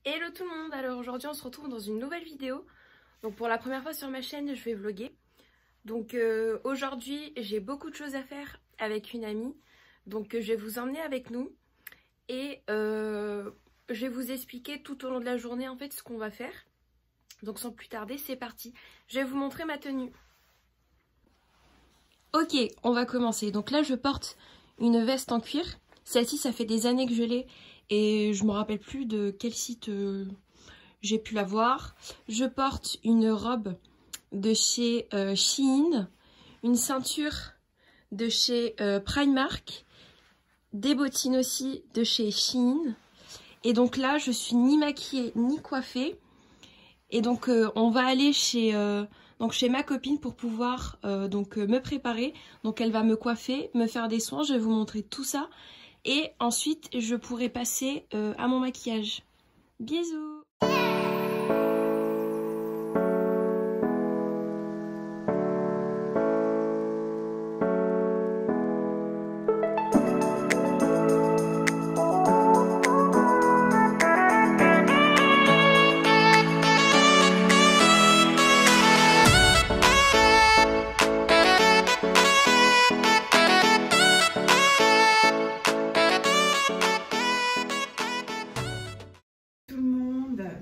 Hello tout le monde, alors aujourd'hui on se retrouve dans une nouvelle vidéo. Donc pour la première fois sur ma chaîne je vais vlogger. Donc aujourd'hui j'ai beaucoup de choses à faire avec une amie. Donc je vais vous emmener avec nous. Et je vais vous expliquer tout au long de la journée en fait ce qu'on va faire. Donc sans plus tarder c'est parti. Je vais vous montrer ma tenue. Ok, on va commencer. Donc là je porte une veste en cuir. Celle-ci ça fait des années que je l'ai. Et je me rappelle plus de quel site j'ai pu la voir. Je porte une robe de chez Shein, une ceinture de chez Primark, des bottines aussi de chez Shein. Et donc là, je suis ni maquillée ni coiffée. Et donc on va aller chez ma copine pour pouvoir me préparer. Donc elle va me coiffer, me faire des soins. Je vais vous montrer tout ça. Et ensuite, je pourrai passer à mon maquillage. Bisous!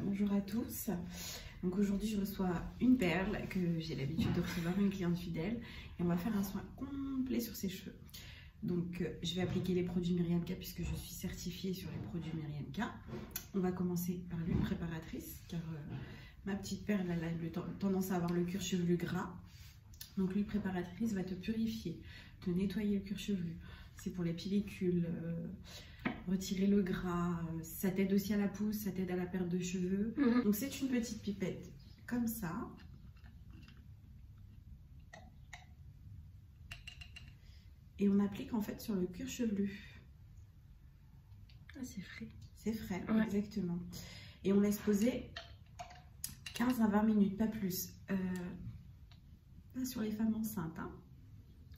Bonjour à tous. Donc aujourd'hui je reçois une perle que j'ai l'habitude de recevoir, une cliente fidèle, et on va faire un soin complet sur ses cheveux. Donc je vais appliquer les produits Myriam K puisque je suis certifiée sur les produits Myriam K. On va commencer par l'huile préparatrice car ma petite perle elle a tendance à avoir le cuir chevelu gras. Donc l'huile préparatrice va te purifier, te nettoyer le cuir chevelu. C'est pour les pellicules, retirer le gras, ça t'aide aussi à la pousse, ça t'aide à la perte de cheveux. Donc c'est une petite pipette comme ça. Et on applique en fait sur le cuir chevelu. Ah c'est frais. C'est frais, ouais. Exactement. Et on laisse poser 15 à 20 minutes, pas plus. Pas sur les femmes enceintes. Hein.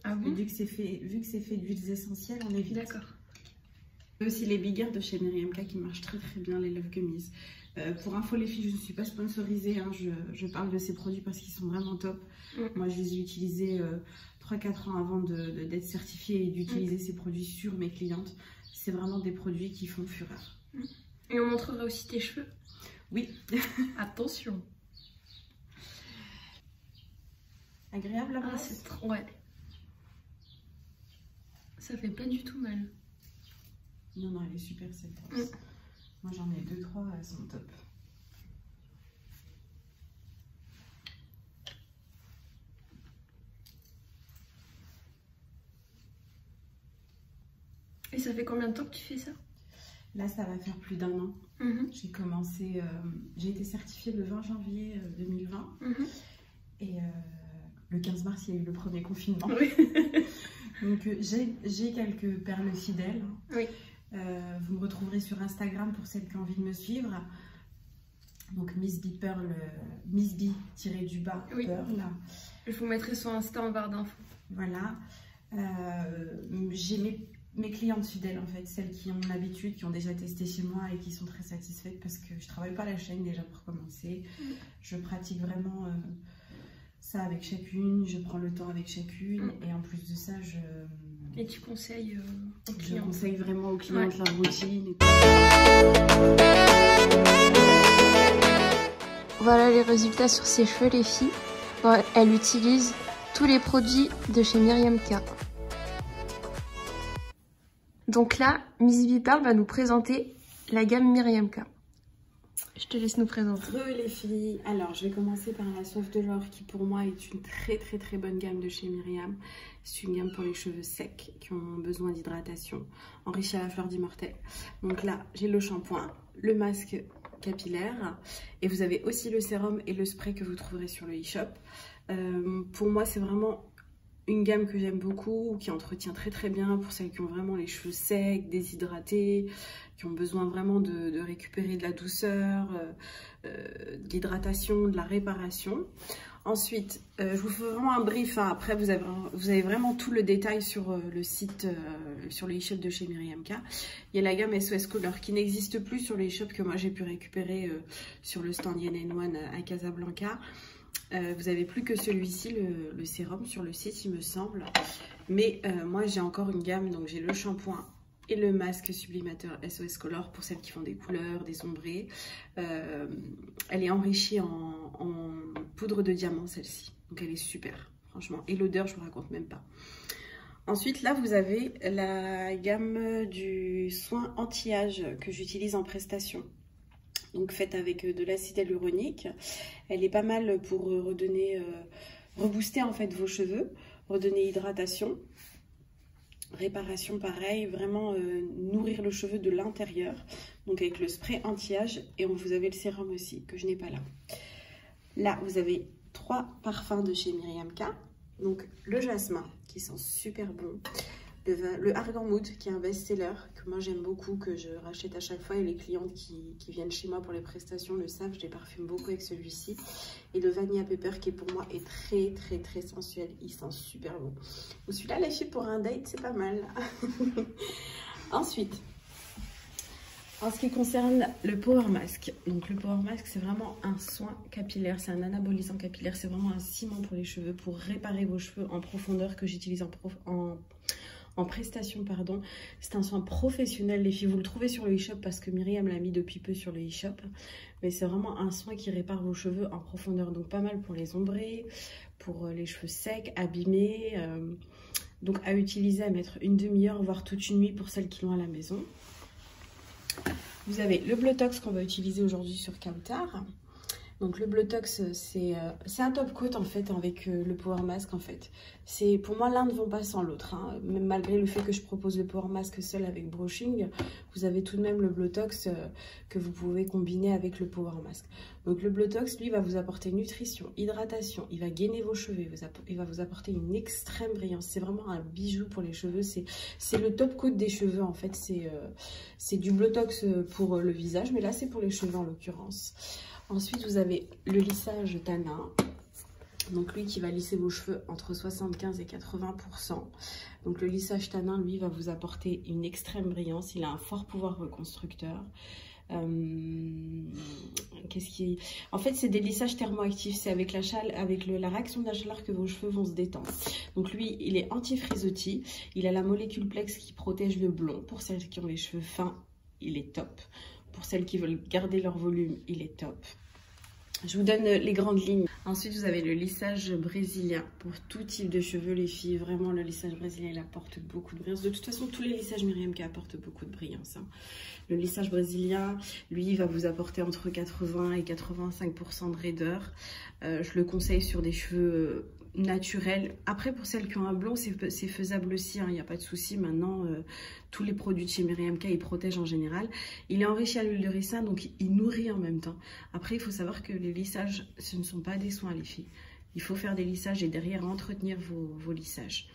Ah bon? Vu que c'est fait d'huiles essentielles, on évite. D'accord. Aussi les Big Hair de chez Myriam K qui marchent très très bien, les Love Gummies. Pour info les filles, je ne suis pas sponsorisée, hein, je parle de ces produits parce qu'ils sont vraiment top. Moi je les ai utilisés 3-4 ans avant d'être certifiée et d'utiliser ces produits sur mes clientes. C'est vraiment des produits qui font fureur. Et on montrera aussi tes cheveux? Oui. Attention. Agréable la brosse? C'est trop... Ouais. Ça fait pas du tout mal. Non, non, elle est super cette brosse. Moi j'en ai 2-3, elles sont top. Et ça fait combien de temps que tu fais ça? Là, ça va faire plus d'un an. J'ai commencé, j'ai été certifiée le 20 janvier 2020. Et le 15 mars, il y a eu le premier confinement. Oui. Donc j'ai quelques perles fidèles. Oui. Vous me retrouverez sur Instagram pour celles qui ont envie de me suivre. Donc Miss B Pearl, Miss B-du-bas oui. Pearl. Je vous mettrai son Insta en barre d'infos. Voilà. J'ai mes clientes fidèles en fait, celles qui ont l'habitude, qui ont déjà testé chez moi et qui sont très satisfaites parce que je travaille pas la chaîne déjà pour commencer. Je pratique vraiment ça avec chacune, je prends le temps avec chacune et en plus de ça Et tu conseilles aux clients? Je conseille vraiment aux clients la routine. Voilà les résultats sur ses cheveux les filles. Bon, elle utilise tous les produits de chez Myriam K. Donc là, Miss B Pearl va nous présenter la gamme Myriam K. Je te laisse nous présenter. Les filles, alors je vais commencer par la Sauve de l'Or qui pour moi est une très bonne gamme de chez Myriam. C'est une gamme pour les cheveux secs qui ont besoin d'hydratation, enrichie à la fleur d'immortel. Donc là, j'ai le shampoing, le masque capillaire et vous avez aussi le sérum et le spray que vous trouverez sur le e-shop. Pour moi, c'est vraiment une gamme que j'aime beaucoup, qui entretient très très bien pour celles qui ont vraiment les cheveux secs, déshydratés, qui ont besoin vraiment de récupérer de la douceur, de l'hydratation, de la réparation. Ensuite, je vous fais vraiment un brief, hein. Après vous avez vraiment tout le détail sur le site, sur le e-shop de chez Myriam K. Il y a la gamme SOS Color qui n'existe plus sur le e-shop que moi j'ai pu récupérer sur le stand Yen One à Casablanca. Vous n'avez plus que celui-ci, le sérum sur le site il me semble. Mais moi j'ai encore une gamme, donc j'ai le shampoing et le masque sublimateur SOS Color pour celles qui font des couleurs, des ombrés. Elle est enrichie en poudre de diamant celle-ci, donc elle est super franchement. Et l'odeur je vous raconte même pas. Ensuite là vous avez la gamme du soin anti-âge que j'utilise en prestation. Donc faite avec de l'acide hyaluronique. Elle est pas mal pour redonner, rebooster en fait vos cheveux, redonner hydratation, réparation pareil, vraiment nourrir le cheveu de l'intérieur. Donc avec le spray anti-âge et vous avez le sérum aussi que je n'ai pas là. Là vous avez 3 parfums de chez Myriam K. Donc le jasmin qui sent super bon. Le Argan Mood qui est un best-seller que moi j'aime beaucoup, que je rachète à chaque fois et les clientes qui viennent chez moi pour les prestations le savent, je les parfume beaucoup avec celui-ci. Et le Vanilla Pepper qui pour moi est très très très sensuel, il sent super bon. Celui-là les filles pour un date c'est pas mal. Ensuite, en ce qui concerne le Power Mask, donc le Power Mask c'est vraiment un soin capillaire, c'est un anabolisant capillaire, c'est vraiment un ciment pour les cheveux, pour réparer vos cheveux en profondeur que j'utilise en prestation, pardon. C'est un soin professionnel les filles, vous le trouvez sur le e-shop parce que Myriam l'a mis depuis peu sur le e-shop, mais c'est vraiment un soin qui répare vos cheveux en profondeur, donc pas mal pour les ombrés, pour les cheveux secs, abîmés, donc à utiliser, à mettre une demi-heure voire toute une nuit pour celles qui l'ont à la maison. Vous avez le Blottox qu'on va utiliser aujourd'hui sur Kautar. Donc le Blottox c'est un top coat en fait avec le Power Mask en fait. Pour moi l'un ne va pas sans l'autre, hein. Même malgré le fait que je propose le Power Mask seul avec brushing, vous avez tout de même le Blottox que vous pouvez combiner avec le Power Mask. Donc le Blottox lui va vous apporter nutrition, hydratation, il va gainer vos cheveux, il va vous apporter une extrême brillance. C'est vraiment un bijou pour les cheveux, c'est le top coat des cheveux en fait. C'est du Blottox pour le visage, mais là c'est pour les cheveux en l'occurrence. Ensuite, vous avez le lissage tanin. Donc lui qui va lisser vos cheveux entre 75 et 80%. Donc le lissage tanin, lui, va vous apporter une extrême brillance. Il a un fort pouvoir reconstructeur. En fait, c'est des lissages thermoactifs. C'est avec la réaction de la chaleur que vos cheveux vont se détendre. Donc lui, il est anti-frisottis. Il a la molécule Plex qui protège le blond. Pour celles qui ont les cheveux fins, il est top. Pour celles qui veulent garder leur volume, il est top. Je vous donne les grandes lignes. Ensuite, vous avez le lissage brésilien pour tout type de cheveux, les filles. Vraiment, le lissage brésilien, il apporte beaucoup de brillance. De toute façon, tous les lissages Myriam K apportent beaucoup de brillance, hein. Le lissage brésilien, lui, va vous apporter entre 80 et 85% de raideur. Je le conseille sur des cheveux naturels. Après, pour celles qui ont un blond, c'est faisable aussi, hein, il n'y a pas de souci. Maintenant, tous les produits de chez Myriam K, ils protègent en général. Il est enrichi à l'huile de ricin, donc il nourrit en même temps. Après, il faut savoir que les lissages, ce ne sont pas des soins, les filles. Il faut faire des lissages et derrière entretenir vos lissages.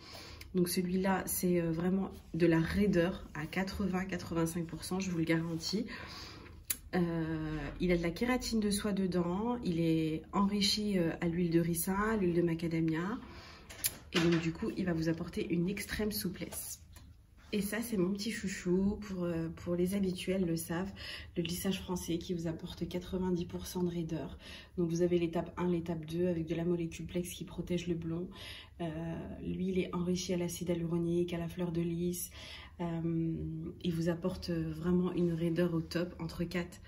Donc celui-là, c'est vraiment de la raideur à 80-85%, je vous le garantis. Il a de la kératine de soie dedans, il est enrichi à l'huile de ricin, à l'huile de macadamia. Et donc du coup, il va vous apporter une extrême souplesse. Et ça, c'est mon petit chouchou, pour les habituels le savent, le lissage français qui vous apporte 90% de raideur. Donc vous avez l'étape 1, l'étape 2 avec de la molécule Plex qui protège le blond. Lui, il est enrichi à l'acide hyaluronique, à la fleur de lys. Il vous apporte vraiment une raideur au top, entre 4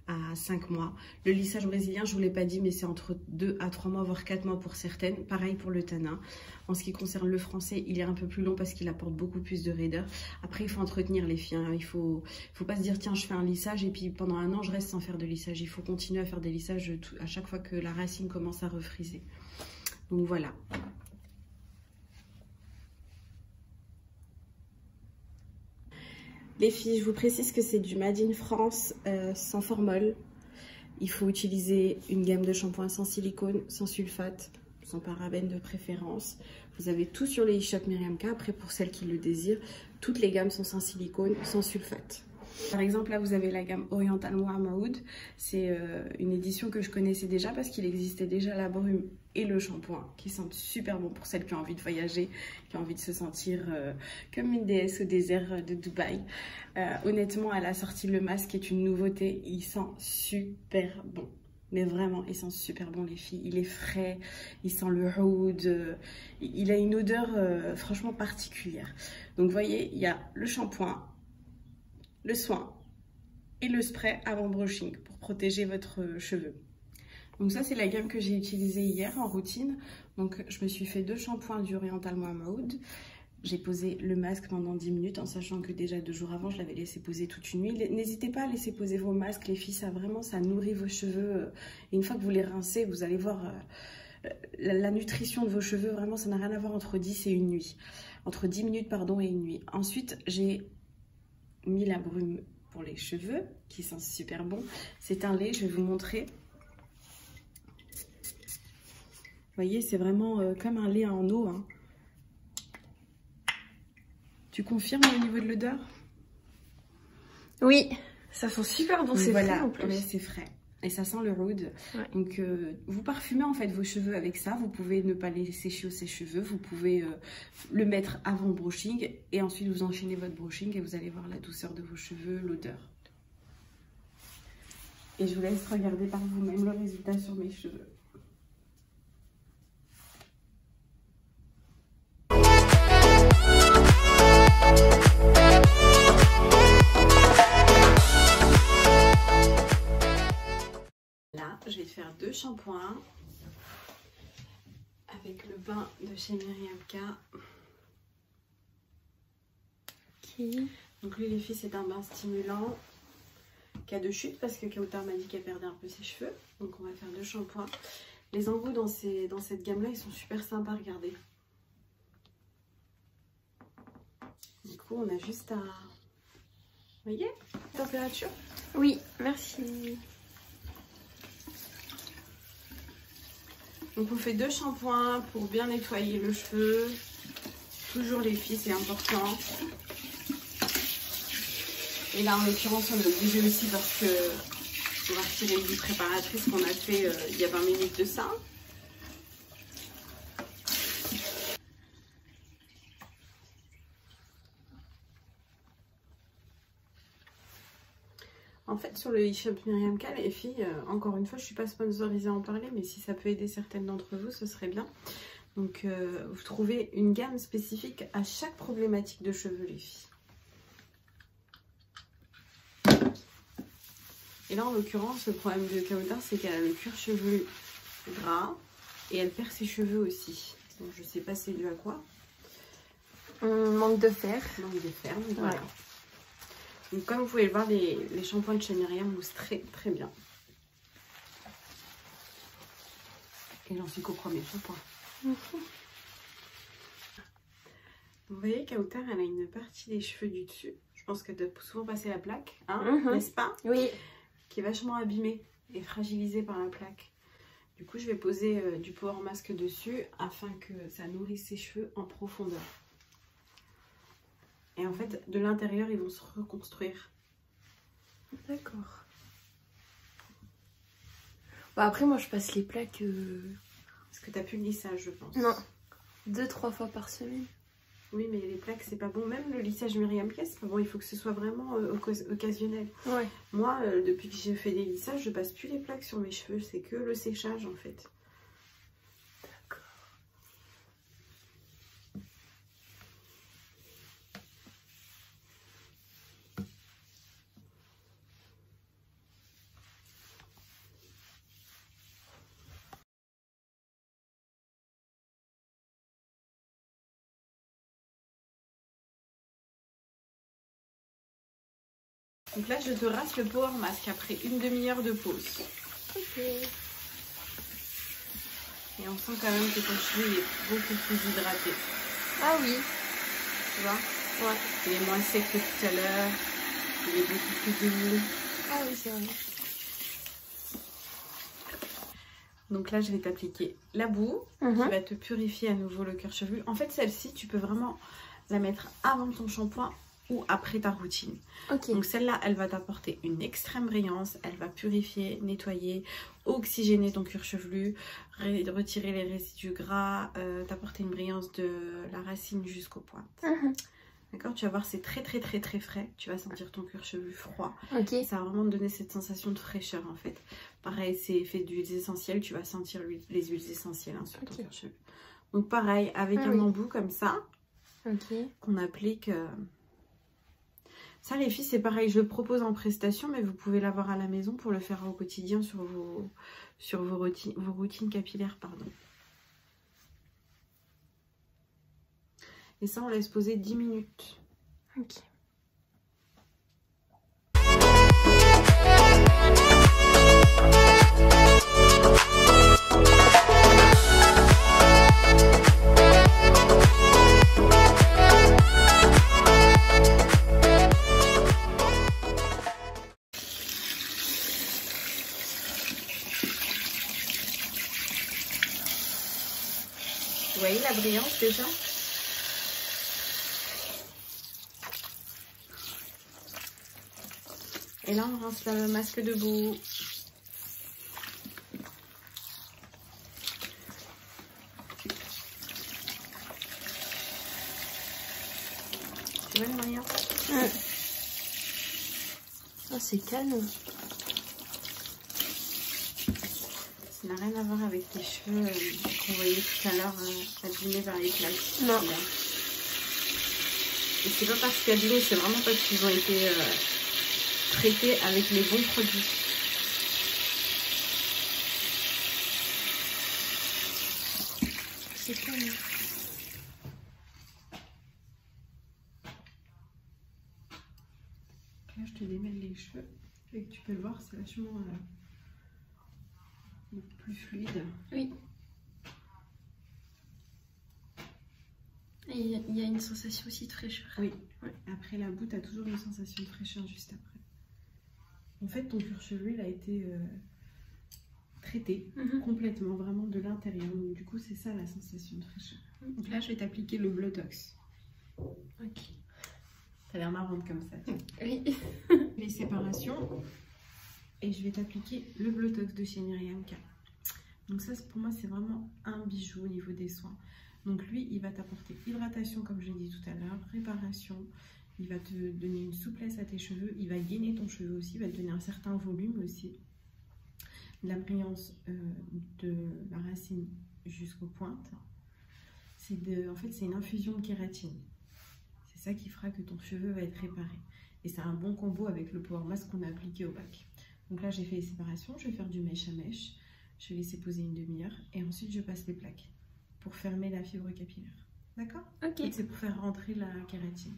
à 5 mois. Le lissage brésilien, je ne vous l'ai pas dit, mais c'est entre 2 à 3 mois, voire 4 mois pour certaines. Pareil pour le tanin. En ce qui concerne le français, il est un peu plus long parce qu'il apporte beaucoup plus de raideur. Après, il faut entretenir les filles, hein. Il faut pas se dire, tiens, je fais un lissage et puis pendant un an, je reste sans faire de lissage. Il faut continuer à faire des lissages à chaque fois que la racine commence à refriser. Donc voilà. Les filles, je vous précise que c'est du Made in France sans formol. Il faut utiliser une gamme de shampoings sans silicone, sans sulfate. sans parabènes de préférence. Vous avez tout sur les e-shop Myriam K. Après, pour celles qui le désirent, toutes les gammes sont sans silicone, sans sulfate. Par exemple, là, vous avez la gamme Oriental Warm Oud. C'est une édition que je connaissais déjà parce qu'il existait déjà la brume et le shampoing qui sentent super bon pour celles qui ont envie de voyager, qui ont envie de se sentir comme une déesse au désert de Dubaï. Honnêtement, elle a sorti le masque qui est une nouveauté. Il sent super bon. Mais vraiment, il sent super bon les filles. Il est frais, il sent le oud. Il a une odeur franchement particulière. Donc vous voyez, il y a le shampoing, le soin et le spray avant brushing pour protéger votre cheveu. Donc ça c'est la gamme que j'ai utilisée hier en routine. Donc je me suis fait 2 shampoings du Oriental Warm Oud. J'ai posé le masque pendant 10 minutes en sachant que déjà 2 jours avant je l'avais laissé poser toute une nuit. N'hésitez pas à laisser poser vos masques les filles, ça vraiment ça nourrit vos cheveux. Et une fois que vous les rincez, vous allez voir la nutrition de vos cheveux, vraiment ça n'a rien à voir entre 10 et une nuit. Entre 10 minutes pardon et une nuit. Ensuite j'ai mis la brume pour les cheveux qui sent super bon. C'est un lait, je vais vous montrer. Vous voyez, c'est vraiment comme un lait en eau. Hein. Tu confirmes au niveau de l'odeur? Oui, ça sent super bon, c'est voilà, frais en plus. Ouais, c'est frais. Et ça sent le oud. Ouais. Donc, vous parfumez en fait vos cheveux avec ça. Vous pouvez ne pas les sécher au sèche-cheveux. Vous pouvez le mettre avant le brushing. Et ensuite, vous enchaînez votre brushing et vous allez voir la douceur de vos cheveux, l'odeur. Et je vous laisse regarder par vous-même le résultat sur mes cheveux. Là, je vais faire 2 shampoings avec le bain de chez Myriam K. Okay. Donc lui les filles c'est un bain stimulant qui a de chute parce que Kautar m'a dit qu'elle perdait un peu ses cheveux. Donc on va faire 2 shampoings. Les embouts dans cette gamme là ils sont super sympas, regardez. Du coup on a juste à... Vous voyez? Température? Oui, merci. Donc on fait 2 shampoings pour bien nettoyer le cheveu. Toujours les filles, c'est important. Et là en l'occurrence on est obligé aussi parce que on va retirer l'huile préparatrice qu'on a fait il y a 20 minutes de ça. En fait, sur le e-shop Myriam K, les filles, encore une fois, je ne suis pas sponsorisée à en parler, mais si ça peut aider certaines d'entre vous, ce serait bien. Donc, vous trouvez une gamme spécifique à chaque problématique de cheveux, les filles. Et là, en l'occurrence, le problème de Kautar, c'est qu'elle a le cuir chevelu gras et elle perd ses cheveux aussi. Donc, je ne sais pas c'est dû à quoi. Manque de fer. Manque de fer, donc voilà. Ouais. Donc comme vous pouvez le voir, les shampoings de chez Myriam moussent très très bien. Et j'en suis qu'au premier shampoing. Vous voyez Kautar, elle a une partie des cheveux du dessus. Je pense qu'elle doit souvent passer la plaque, hein, n'est-ce pas? Oui. Qui est vachement abîmée et fragilisée par la plaque. Du coup, je vais poser du power mask dessus afin que ça nourrisse ses cheveux en profondeur. Et en fait, de l'intérieur, ils vont se reconstruire. D'accord. Bah après, moi, je passe les plaques... Parce que tu n'as plus le lissage, je pense. Non. 2-3 fois par semaine. Oui, mais les plaques, c'est pas bon. Même le lissage Myriam K, c'est pas bon. Il faut que ce soit vraiment occasionnel. Ouais. Moi, depuis que j'ai fait des lissages, je passe plus les plaques sur mes cheveux. C'est que le séchage, en fait. D'accord. Donc là, je te rase le power mask après une demi-heure de pause. Ok. Et on sent quand même que ton cheveu est beaucoup plus hydraté. Ah oui. Tu vois? Ouais. Il est moins sec que tout à l'heure. Il est beaucoup plus doux. Ah oui, c'est vrai. Donc là, je vais t'appliquer la boue qui va te purifier à nouveau le cuir chevelu. En fait, celle-ci, tu peux vraiment la mettre avant ton shampoing ou après ta routine. Donc celle-là, elle va t'apporter une extrême brillance. Elle va purifier, nettoyer, oxygéner ton cuir chevelu, retirer les résidus gras, t'apporter une brillance de la racine jusqu'aux pointes. D'accord, tu vas voir, c'est très frais. Tu vas sentir ton cuir chevelu froid. Ça va vraiment te donner cette sensation de fraîcheur en fait. Pareil, c'est fait d'huiles essentielles. Tu vas sentir les huiles essentielles hein, sur ton cuir chevelu. Donc pareil, avec un embout comme ça, qu'on applique. Ça les filles, c'est pareil. Je le propose en prestation, mais vous pouvez l'avoir à la maison pour le faire au quotidien sur vos routines capillaires, pardon. Et ça, on laisse poser 10 minutes. Vous voyez la brillance déjà? Et là, on rince le masque de boue. Tu vois le moyen? Oh, c'est calme. Ça n'a rien à voir avec les cheveux qu'on voyait tout à l'heure abîmés par les plaques. Non. Et c'est pas parce qu'abîmés, c'est vraiment parce qu'ils ont été traités avec les bons produits. C'est calme. Là, je te démêle les cheveux. Et tu peux le voir, c'est vachement plus fluide. Oui. Et il y a une sensation aussi de fraîcheur. Oui. Après la boue, tu as toujours une sensation de fraîcheur juste après. En fait, ton cuir chevelu, il a été traité complètement, vraiment de l'intérieur. Donc du coup, c'est ça la sensation de fraîcheur. Donc là, je vais t'appliquer le Bleu-Tox. Ok. T'as l'air marrante comme ça. Oui. Les séparations. Et je vais t'appliquer le Bleu-Tox de chez Myriam K. Donc ça, pour moi, c'est vraiment un bijou au niveau des soins. Donc lui, il va t'apporter hydratation, comme je l'ai dit tout à l'heure, réparation. Il va te donner une souplesse à tes cheveux. Il va gainer ton cheveu aussi. Il va te donner un certain volume aussi. De la brillance de la racine jusqu'aux pointes. En fait, c'est une infusion de kératine. C'est ça qui fera que ton cheveu va être réparé. Et c'est un bon combo avec le Power Mask qu'on a appliqué au bac. Donc là, j'ai fait les séparations. Je vais faire du mèche à mèche. Je vais laisser poser une demi-heure. Et ensuite, je passe les plaques pour fermer la fibre capillaire. D'accord? Ok. C'est pour faire rentrer la kératine.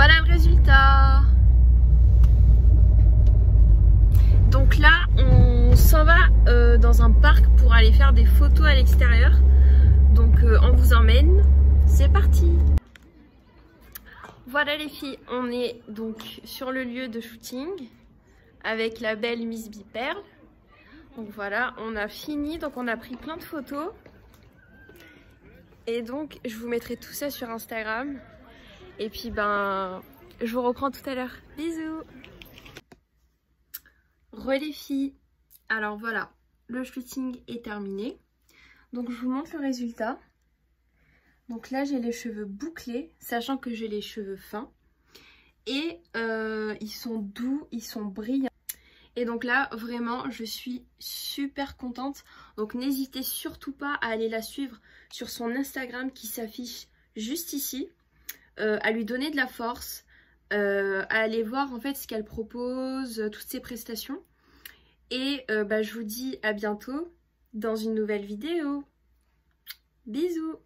Voilà le résultat. Donc là, on s'en va dans un parc pour aller faire des photos à l'extérieur. Donc on vous emmène. C'est parti. Voilà les filles, on est donc sur le lieu de shooting avec la belle Miss Biperle. Donc voilà, on a fini, donc on a pris plein de photos. Et donc je vous mettrai tout ça sur Instagram. Et puis ben, je vous reprends tout à l'heure. Bisous. Les filles, alors voilà, le shooting est terminé. Donc je vous montre le résultat. Donc là j'ai les cheveux bouclés, sachant que j'ai les cheveux fins. Et ils sont doux, ils sont brillants. Et donc là vraiment je suis super contente. Donc n'hésitez surtout pas à aller la suivre sur son Instagram qui s'affiche juste ici. À lui donner de la force, à aller voir en fait ce qu'elle propose, toutes ses prestations. Et je vous dis à bientôt dans une nouvelle vidéo. Bisous.